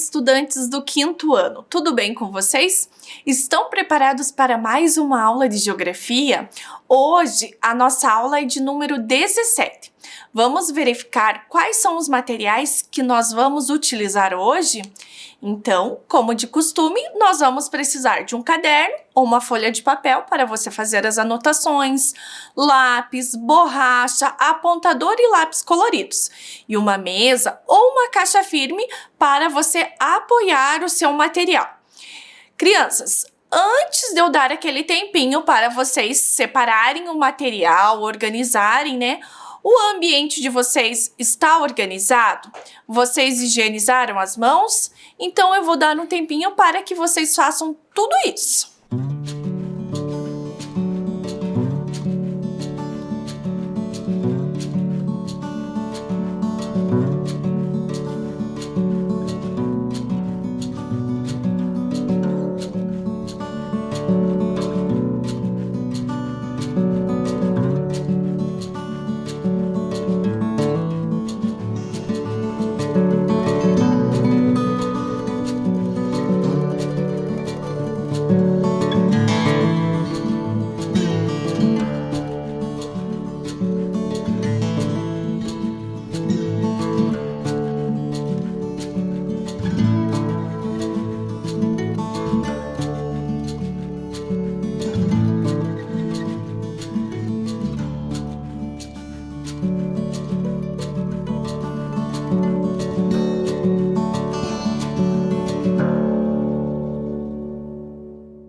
estudantes do 5º ano, tudo bem com vocês? Estão preparados para mais uma aula de geografia? Hoje a nossa aula é de número 17. Vamos verificar quais são os materiais que nós vamos utilizar hoje? Então, como de costume, nós vamos precisar de um caderno ou uma folha de papel para você fazer as anotações, lápis, borracha, apontador e lápis coloridos, e uma mesa ou uma caixa firme para você apoiar o seu material. Crianças, antes de eu dar aquele tempinho para vocês separarem o material, organizarem, né? O ambiente de vocês está organizado? Vocês higienizaram as mãos? Então eu vou dar um tempinho para que vocês façam tudo isso.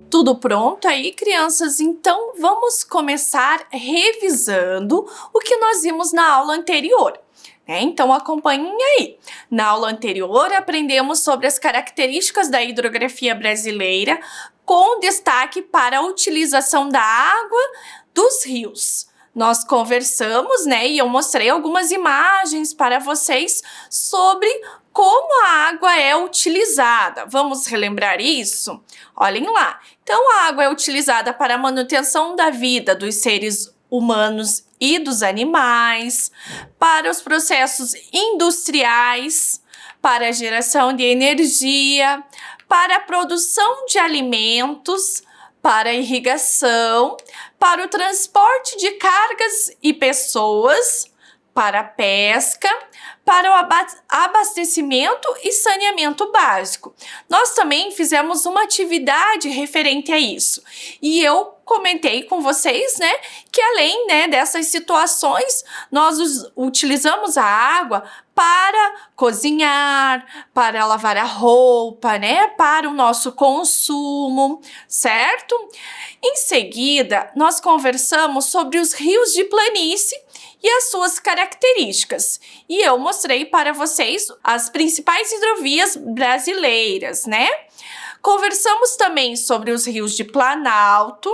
Tudo pronto aí, crianças? Então, vamos começar revisando o que nós vimos na aula anterior. Então, acompanhem aí. Na aula anterior, aprendemos sobre as características da hidrografia brasileira, com destaque para a utilização da água dos rios. Nós conversamos, e eu mostrei algumas imagens para vocês sobre como a água é utilizada. Vamos relembrar isso? Olhem lá. Então, a água é utilizada para a manutenção da vida dos seres humanos e dos animais, para os processos industriais, para a geração de energia, para a produção de alimentos, para a irrigação, para o transporte de cargas e pessoas, para a pesca, para o abastecimento e saneamento básico. Nós também fizemos uma atividade referente a isso. E eu comentei com vocês, que além, dessas situações, nós utilizamos a água para cozinhar, para lavar a roupa, para o nosso consumo, certo? Em seguida, nós conversamos sobre os rios de planície e as suas características. E eu mostrei para vocês as principais hidrovias brasileiras, Conversamos também sobre os rios de Planalto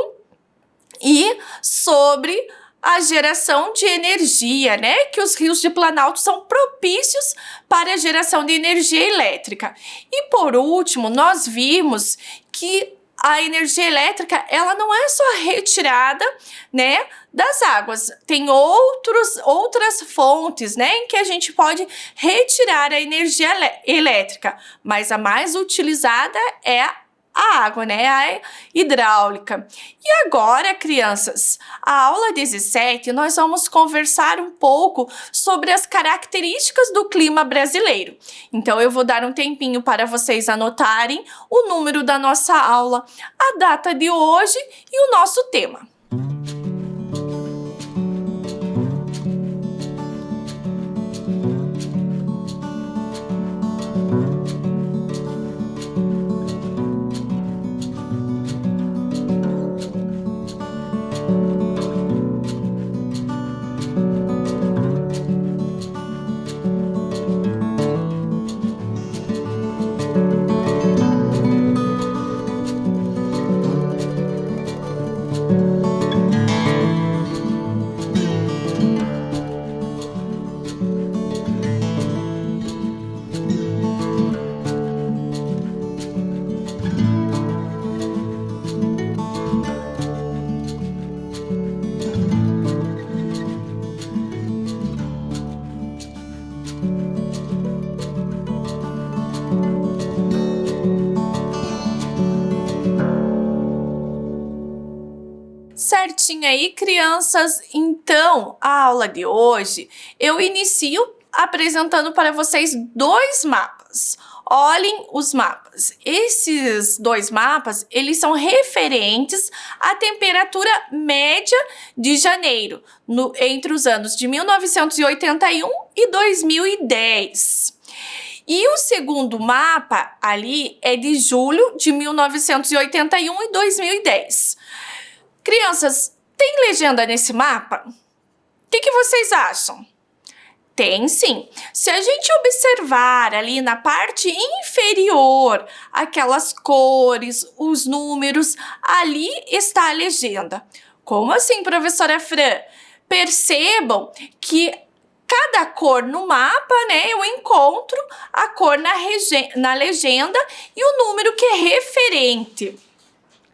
e sobre a geração de energia, que os rios de Planalto são propícios para a geração de energia elétrica. E por último, nós vimos que a energia elétrica, ela não é só retirada, das águas. Tem outras fontes, em que a gente pode retirar a energia elétrica, mas a mais utilizada é a água, a hidráulica. E agora, crianças, a aula 17, nós vamos conversar um pouco sobre as características do clima brasileiro. Então, eu vou dar um tempinho para vocês anotarem o número da nossa aula, a data de hoje e o nosso tema. certinho aí, crianças? Então, a aula de hoje eu inicio apresentando para vocês dois mapas. Olhem os mapas. Esses dois mapas, eles são referentes à temperatura média de janeiro, entre os anos de 1981 e 2010. E o segundo mapa ali é de julho de 1981 e 2010. Crianças, tem legenda nesse mapa? O que vocês acham? Tem sim. Se a gente observar ali na parte inferior aquelas cores, os números, ali está a legenda. Como assim, professora Fran? Percebam que cada cor no mapa, né, eu encontro a cor na legenda e o número que é referente.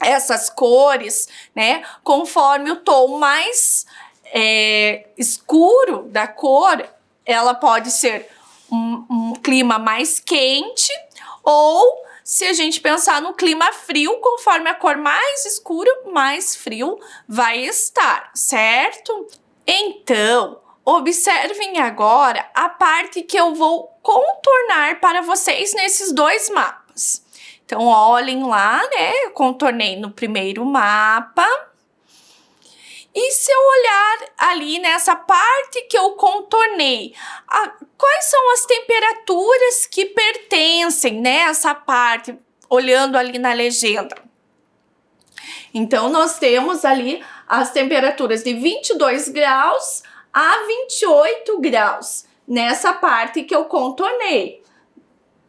Essas cores, né, conforme o tom mais escuro da cor, ela pode ser um clima mais quente, ou se a gente pensar no clima frio, conforme a cor mais escura, mais frio vai estar, certo? Então, observem agora a parte que eu vou contornar para vocês nesses dois mapas. Então, olhem lá, né? Eu contornei no primeiro mapa. E se eu olhar ali nessa parte que eu contornei, quais são as temperaturas que pertencem nessa parte, olhando ali na legenda? Então, nós temos ali as temperaturas de 22 graus a 28 graus, nessa parte que eu contornei,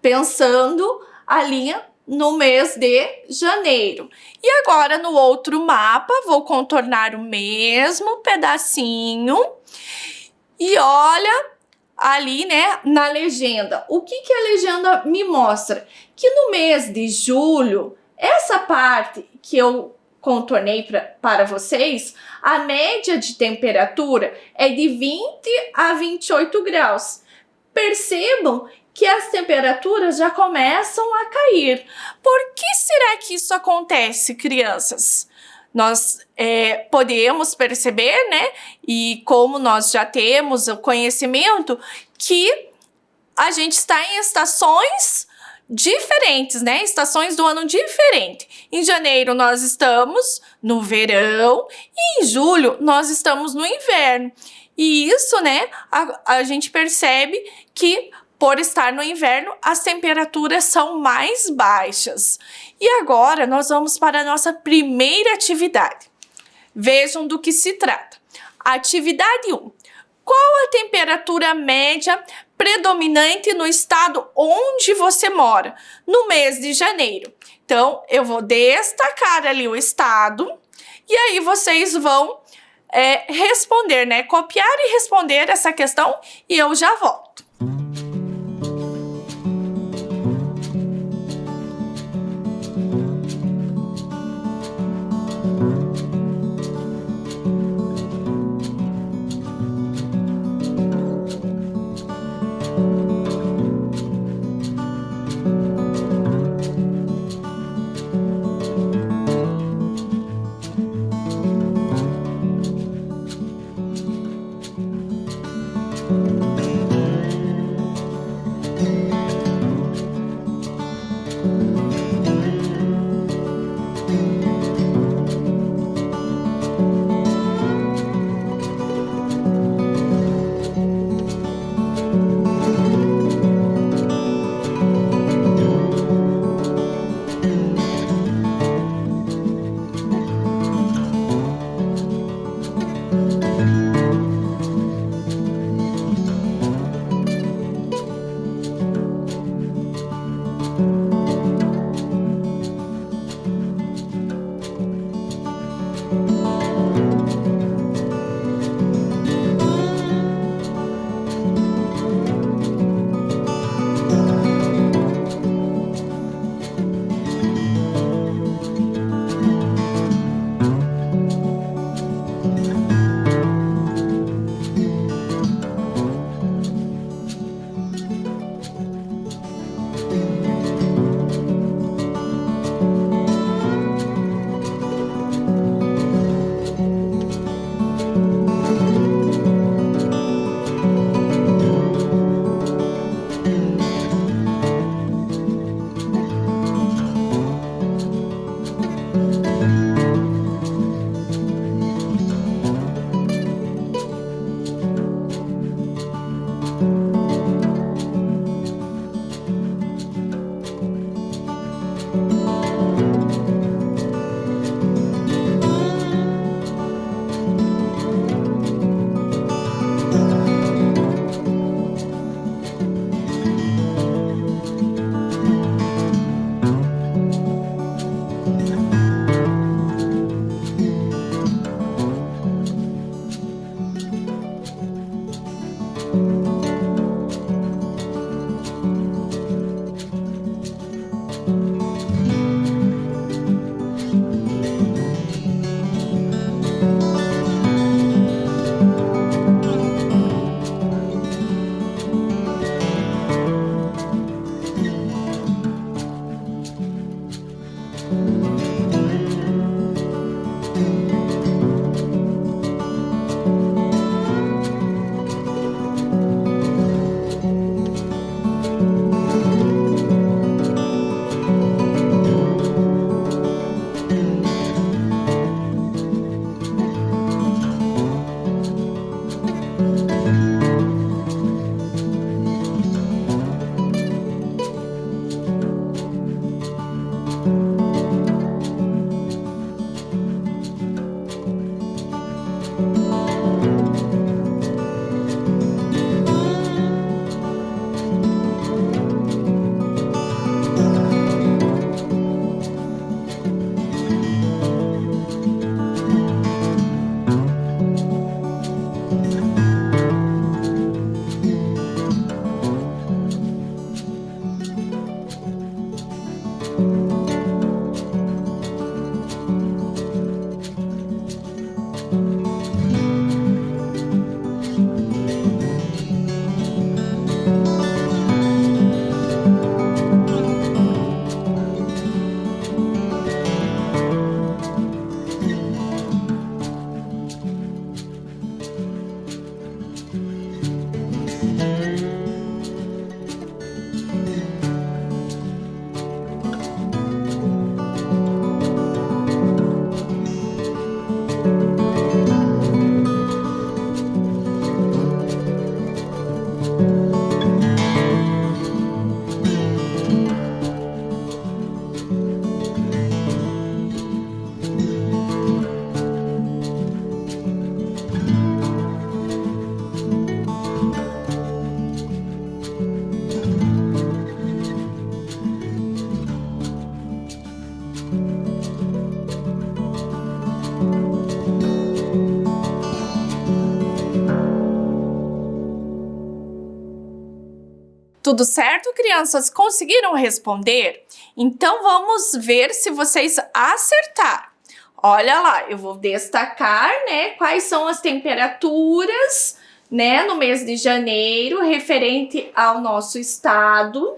pensando ali no mês de janeiro. E agora no outro mapa, vou contornar o mesmo pedacinho. E olha ali, né, na legenda. O que a legenda me mostra? Que no mês de julho, essa parte que eu contornei para vocês, a média de temperatura é de 20 a 28 graus. Percebam que as temperaturas já começam a cair. Por que será que isso acontece, crianças? Nós podemos perceber, né? E como nós já temos o conhecimento, que a gente está em estações diferentes, né? Estações do ano diferente. Em janeiro nós estamos no verão e em julho nós estamos no inverno. E isso, né? A gente percebe que por estar no inverno, as temperaturas são mais baixas. E agora nós vamos para a nossa primeira atividade. Vejam do que se trata. Atividade 1. Qual a temperatura média predominante no estado onde você mora, no mês de janeiro? Então, eu vou destacar ali o estado e aí vocês vão responder, né? Copiar e responder essa questão e eu já volto. Tudo certo, crianças? Conseguiram responder? Então vamos ver se vocês acertaram. Olha lá, eu vou destacar, né, quais são as temperaturas, né, no mês de janeiro, referente ao nosso estado.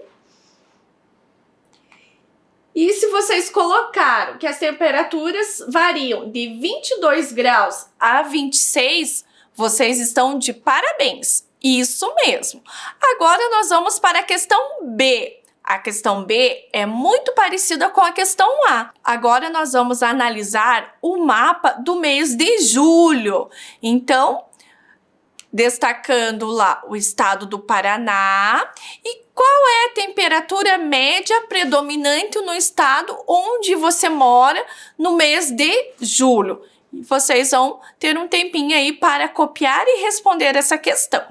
E se vocês colocaram que as temperaturas variam de 22 graus a 26, vocês estão de parabéns. Isso mesmo. Agora nós vamos para a questão B. A questão B é muito parecida com a questão A. Agora nós vamos analisar o mapa do mês de julho. Então, destacando lá o estado do Paraná e qual é a temperatura média predominante no estado onde você mora no mês de julho. E vocês vão ter um tempinho aí para copiar e responder essa questão.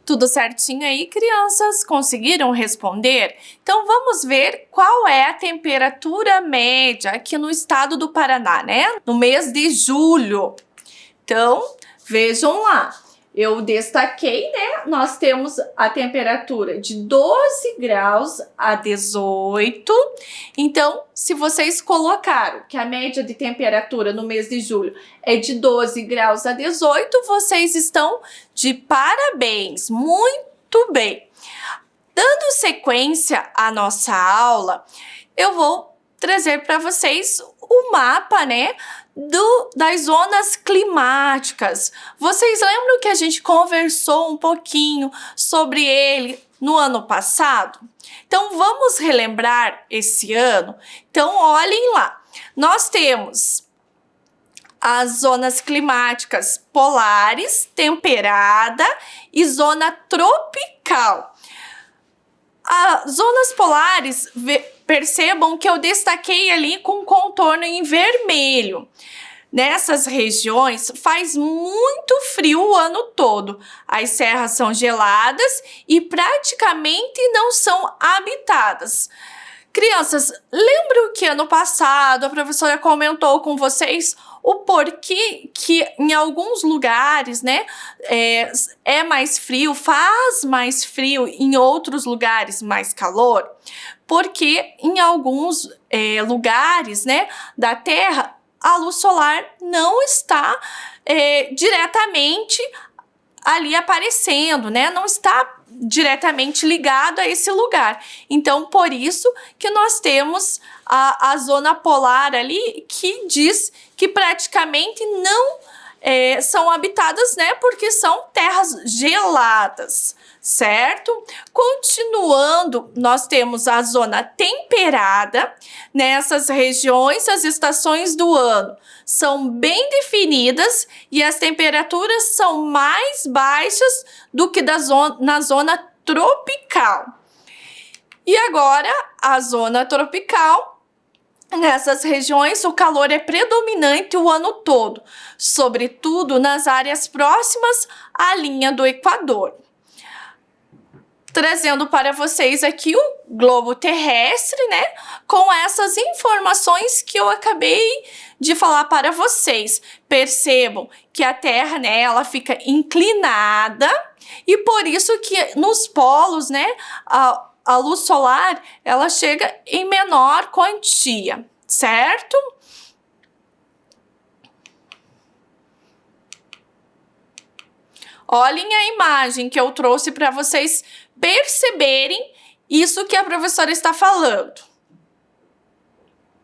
Tudo certinho aí, crianças? Conseguiram responder? Então vamos ver qual é a temperatura média aqui no estado do Paraná, né? No mês de julho. Então, vejam lá. Eu destaquei, né? Nós temos a temperatura de 12 graus a 18. Então, se vocês colocaram que a média de temperatura no mês de julho é de 12 graus a 18, vocês estão de parabéns. Muito bem. Dando sequência à nossa aula, eu vou trazer para vocês o mapa, né? Das zonas climáticas. Vocês lembram que a gente conversou um pouquinho sobre ele no ano passado? Então, vamos relembrar esse ano? Então, olhem lá. Nós temos as zonas climáticas polares, temperada e zona tropical. As zonas polares, percebam que eu destaquei ali com contorno em vermelho. Nessas regiões faz muito frio o ano todo. As serras são geladas e praticamente não são habitadas. Crianças, lembram que ano passado a professora comentou com vocês o porquê que em alguns lugares, né, é mais frio, faz mais frio, em outros lugares mais calor? Porque em alguns lugares, né, da Terra, a luz solar não está diretamente ali aparecendo, né? Não está diretamente ligado a esse lugar. Então, por isso que nós temos a zona polar ali, que diz que praticamente não são habitadas, né? Porque são terras geladas, certo? Continuando, nós temos a zona temperada. Nessas regiões, as estações do ano são bem definidas e as temperaturas são mais baixas do que na zona tropical. E agora, a zona tropical, nessas regiões, o calor é predominante o ano todo, sobretudo nas áreas próximas à linha do Equador. trazendo para vocês aqui o globo terrestre, né? Com essas informações que eu acabei de falar para vocês. Percebam que a Terra, né, ela fica inclinada e por isso que nos polos, né, a luz solar, ela chega em menor quantia, certo? Olhem a imagem que eu trouxe para vocês perceberem isso que a professora está falando.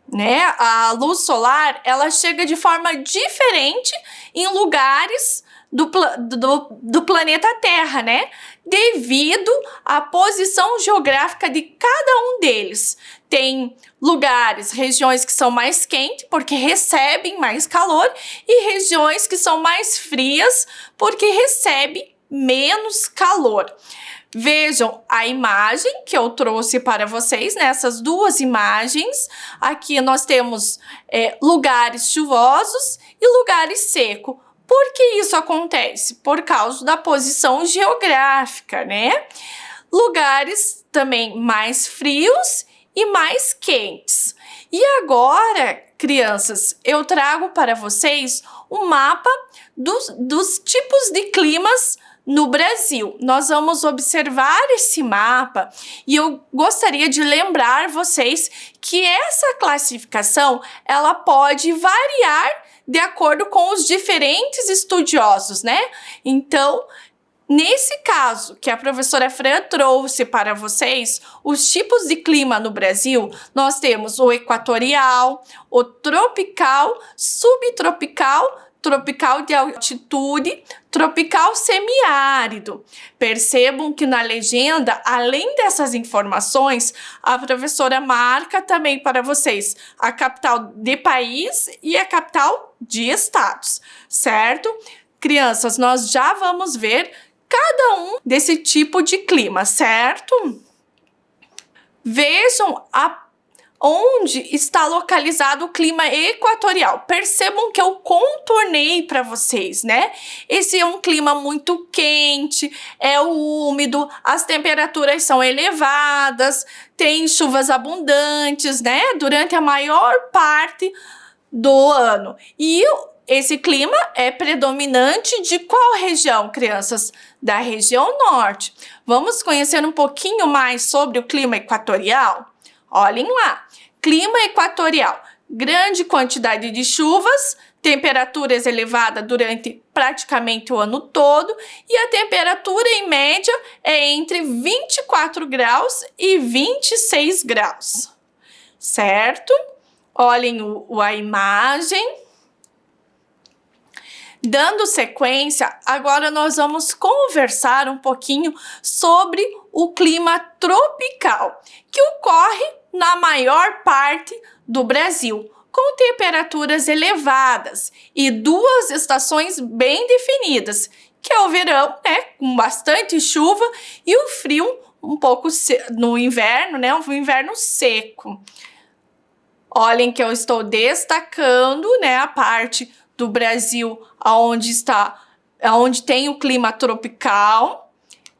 Né? A luz solar, ela chega de forma diferente em lugares do planeta Terra, né? Devido à posição geográfica de cada um deles. Tem lugares, regiões que são mais quentes, porque recebem mais calor, e regiões que são mais frias, porque recebem menos calor. Vejam a imagem que eu trouxe para vocês, nessas duas imagens. Aqui nós temos lugares chuvosos e lugares secos. Por que isso acontece? Por causa da posição geográfica, né? Lugares também mais frios e mais quentes. E agora, crianças, eu trago para vocês um mapa dos tipos de climas no Brasil. Nós vamos observar esse mapa e eu gostaria de lembrar vocês que essa classificação ela pode variar de acordo com os diferentes estudiosos, né? Então, nesse caso que a professora Fran trouxe para vocês, os tipos de clima no Brasil, nós temos o equatorial, o tropical, subtropical, tropical de altitude, tropical semiárido. Percebam que na legenda, além dessas informações, a professora marca também para vocês a capital de país e a capital de estados, certo? Crianças, nós já vamos ver cada um desse tipo de clima, certo? Vejam onde está localizado o clima equatorial. Percebam que eu contornei para vocês, né? Esse é um clima muito quente, é úmido, as temperaturas são elevadas, tem chuvas abundantes, né? Durante a maior parte do ano. E esse clima é predominante de qual região, crianças? Da região norte. Vamos conhecer um pouquinho mais sobre o clima equatorial? Olhem lá, clima equatorial, grande quantidade de chuvas, temperaturas elevadas durante praticamente o ano todo e a temperatura em média é entre 24 graus e 26 graus, certo? Olhem a imagem. Dando sequência, agora nós vamos conversar um pouquinho sobre o clima tropical, que ocorre na maior parte do Brasil, com temperaturas elevadas e duas estações bem definidas, que é o verão, né, com bastante chuva, e o frio um pouco no inverno, né, um inverno seco. Olhem que eu estou destacando, né, a parte do Brasil onde tem o clima tropical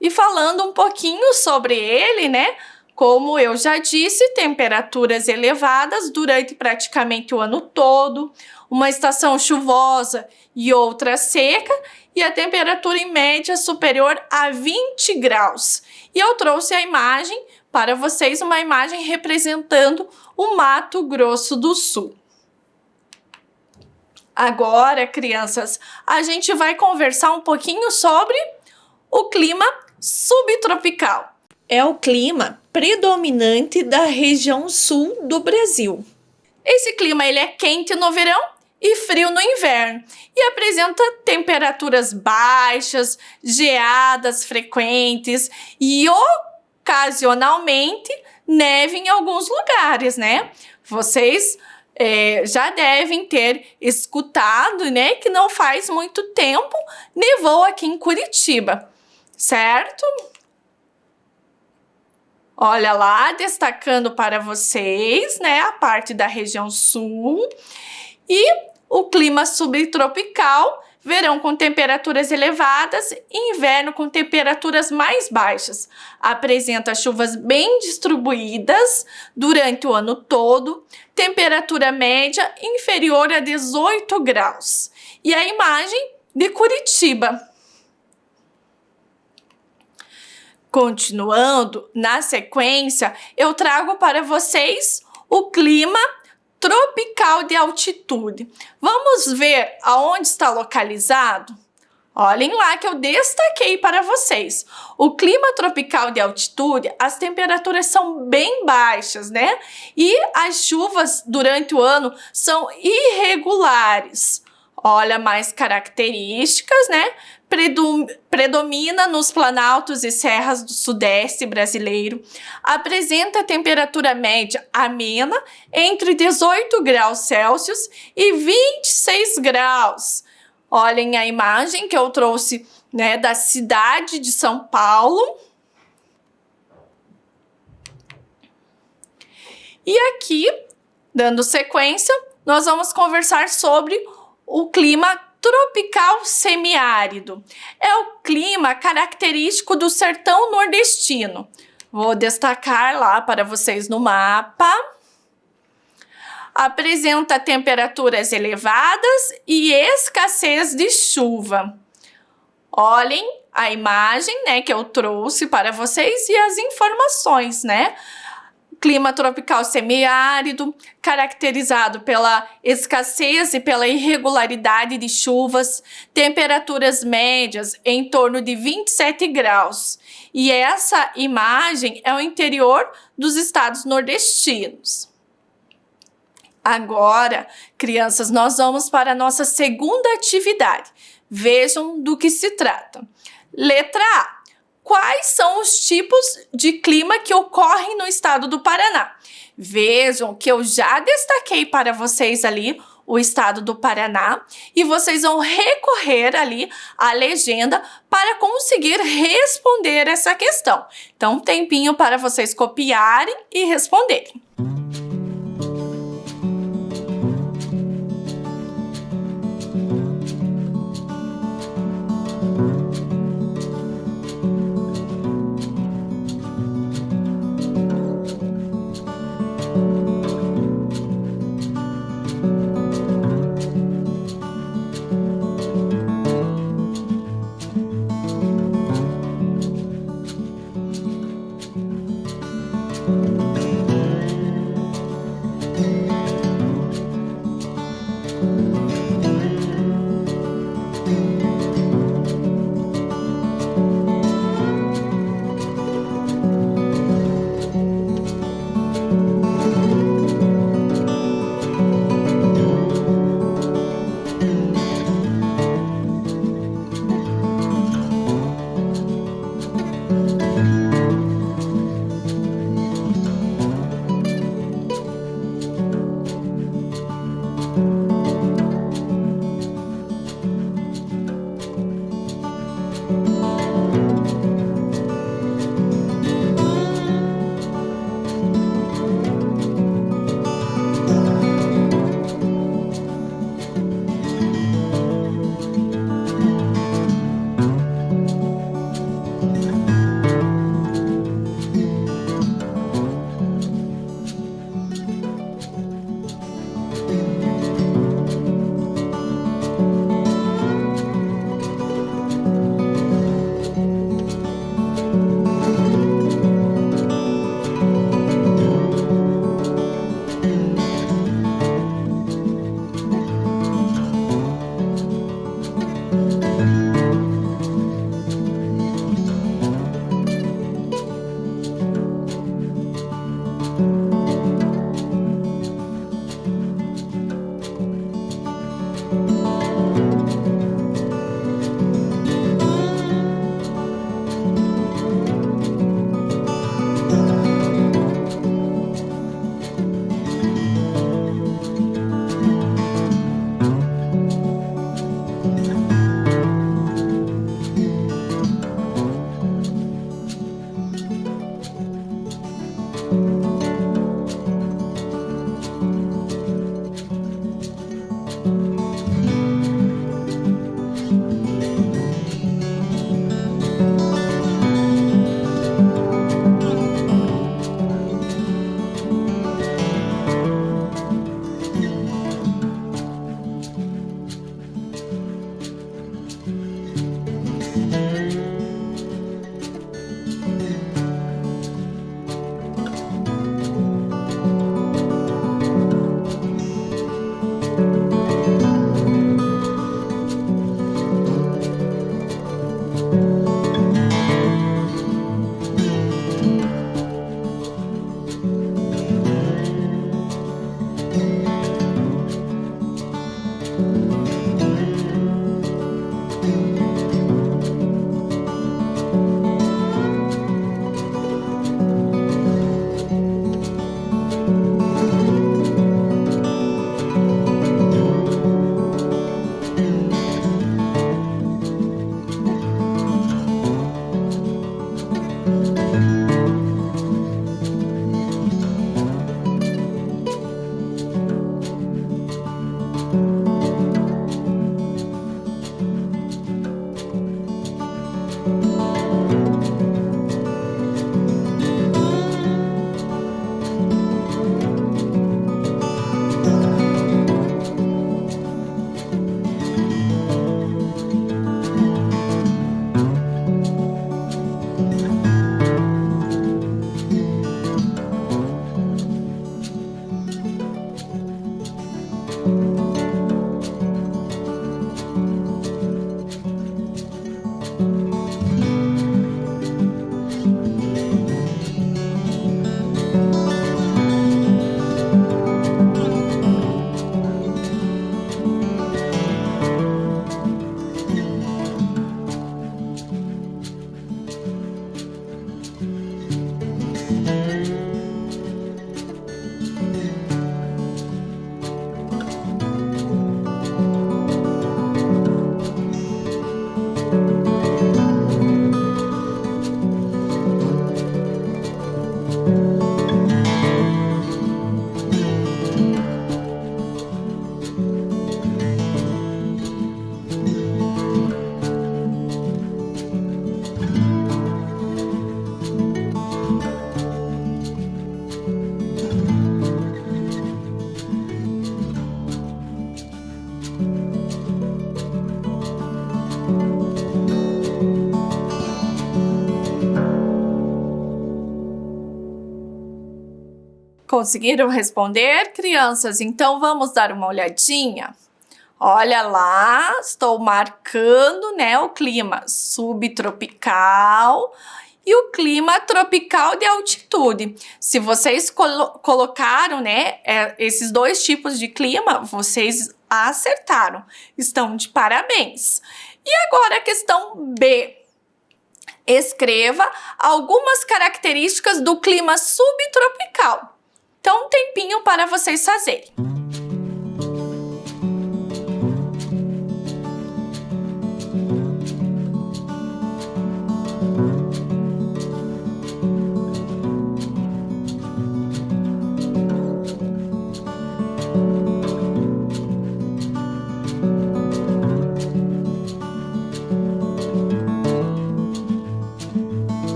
e falando um pouquinho sobre ele, né? Como eu já disse, temperaturas elevadas durante praticamente o ano todo, uma estação chuvosa e outra seca e a temperatura em média superior a 20 graus. E eu trouxe a imagem para vocês, uma imagem representando o Mato Grosso do Sul. Agora, crianças, a gente vai conversar um pouquinho sobre o clima subtropical. É o clima predominante da região sul do Brasil. Esse clima ele é quente no verão e frio no inverno e apresenta temperaturas baixas, geadas frequentes e ocasionalmente neve em alguns lugares, né? Vocês já devem ter escutado, né, que não faz muito tempo nevou aqui em Curitiba, certo? Olha lá, destacando para vocês, né, a parte da região sul. E o clima subtropical verão com temperaturas elevadas e inverno com temperaturas mais baixas. Apresenta chuvas bem distribuídas durante o ano todo, temperatura média inferior a 18 graus. E a imagem de Curitiba. Continuando, na sequência, eu trago para vocês o clima tropical de altitude. Vamos ver aonde está localizado? Olhem lá que eu destaquei para vocês. O clima tropical de altitude, as temperaturas são bem baixas, né? E as chuvas durante o ano são irregulares. Olha, mais características, né? Predomina nos planaltos e serras do sudeste brasileiro. Apresenta temperatura média amena entre 18 graus Celsius e 26 graus. Olhem a imagem que eu trouxe, né, da cidade de São Paulo. E aqui, dando sequência, nós vamos conversar sobre o clima tropical semiárido. É o clima característico do sertão nordestino. Vou destacar lá para vocês no mapa. Apresenta temperaturas elevadas e escassez de chuva. Olhem a imagem, né, que eu trouxe para vocês e as informações, né? Clima tropical semiárido, caracterizado pela escassez e pela irregularidade de chuvas, temperaturas médias em torno de 27 graus. E essa imagem é o interior dos estados nordestinos. Agora, crianças, nós vamos para a nossa segunda atividade. Vejam do que se trata. Letra A. Quais são os tipos de clima que ocorrem no estado do Paraná? Vejam que eu já destaquei para vocês ali o estado do Paraná e vocês vão recorrer ali à legenda para conseguir responder essa questão. Então, um tempinho para vocês copiarem e responderem. Conseguiram responder, crianças? Então vamos dar uma olhadinha? Olha lá, estou marcando, né, o clima subtropical e o clima tropical de altitude. Se vocês colocaram, né, esses dois tipos de clima, vocês acertaram. Estão de parabéns. E agora a questão B. Escreva algumas características do clima subtropical. Então, um tempinho para vocês fazerem.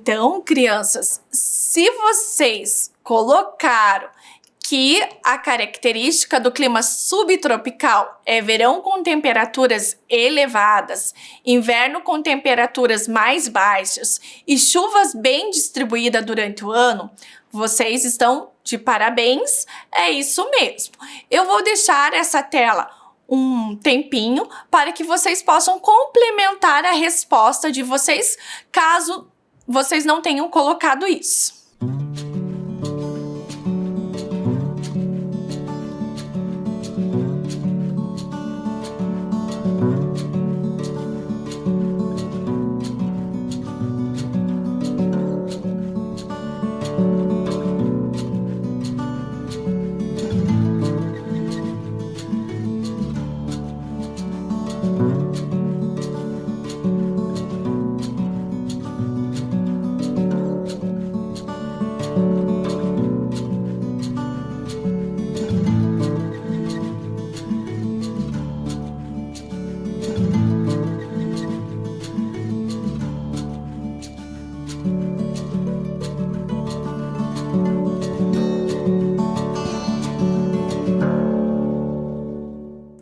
Então, crianças, se vocês colocaram que a característica do clima subtropical é verão com temperaturas elevadas, inverno com temperaturas mais baixas e chuvas bem distribuídas durante o ano, vocês estão de parabéns, é isso mesmo. Eu vou deixar essa tela um tempinho para que vocês possam complementar a resposta de vocês, caso vocês não tenham colocado isso.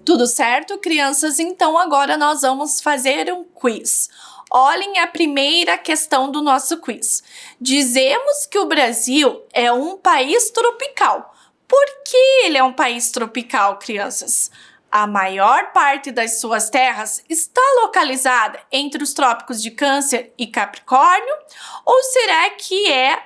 Tudo certo, crianças? Então agora nós vamos fazer um quiz. Olhem a primeira questão do nosso quiz. Dizemos que o Brasil é um país tropical. Por que ele é um país tropical, crianças? A maior parte das suas terras está localizada entre os trópicos de Câncer e Capricórnio? Ou será que é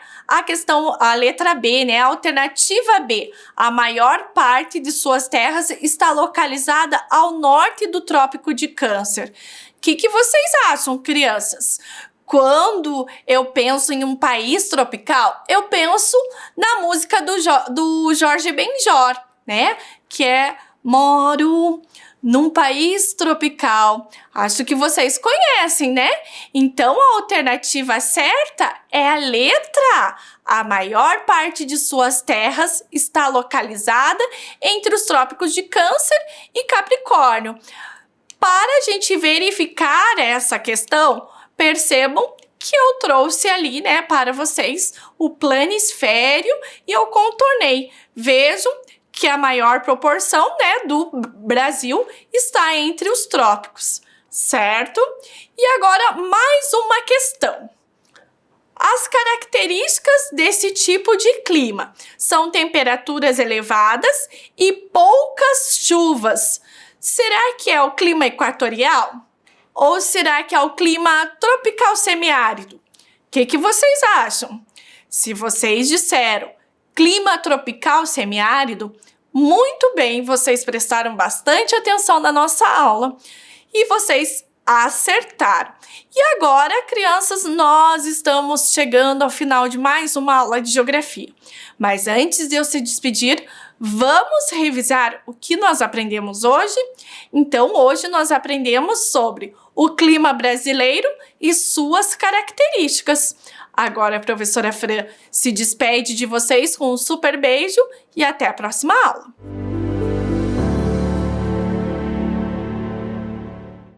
a letra B, né? A alternativa B, a maior parte de suas terras está localizada ao norte do Trópico de Câncer. O que vocês acham, crianças? Quando eu penso em um país tropical, eu penso na música do Jorge Benjor, né? Que é Moro num país tropical. Acho que vocês conhecem, né? Então, a alternativa certa é a letra A. A maior parte de suas terras está localizada entre os trópicos de Câncer e Capricórnio. Para a gente verificar essa questão, percebam que eu trouxe ali, né, para vocês o planisfério e eu contornei. Vejam que a maior proporção, né, do Brasil está entre os trópicos, certo? E agora mais uma questão. As características desse tipo de clima são temperaturas elevadas e poucas chuvas. Será que é o clima equatorial? Ou será que é o clima tropical semiárido? O que vocês acham? Se vocês disseram clima tropical semiárido, muito bem, vocês prestaram bastante atenção na nossa aula e vocês acertaram. E agora, crianças, nós estamos chegando ao final de mais uma aula de geografia. Mas antes de eu se despedir, vamos revisar o que nós aprendemos hoje? Então, hoje nós aprendemos sobre o clima brasileiro e suas características. Agora a professora Fran se despede de vocês com um super beijo e até a próxima aula.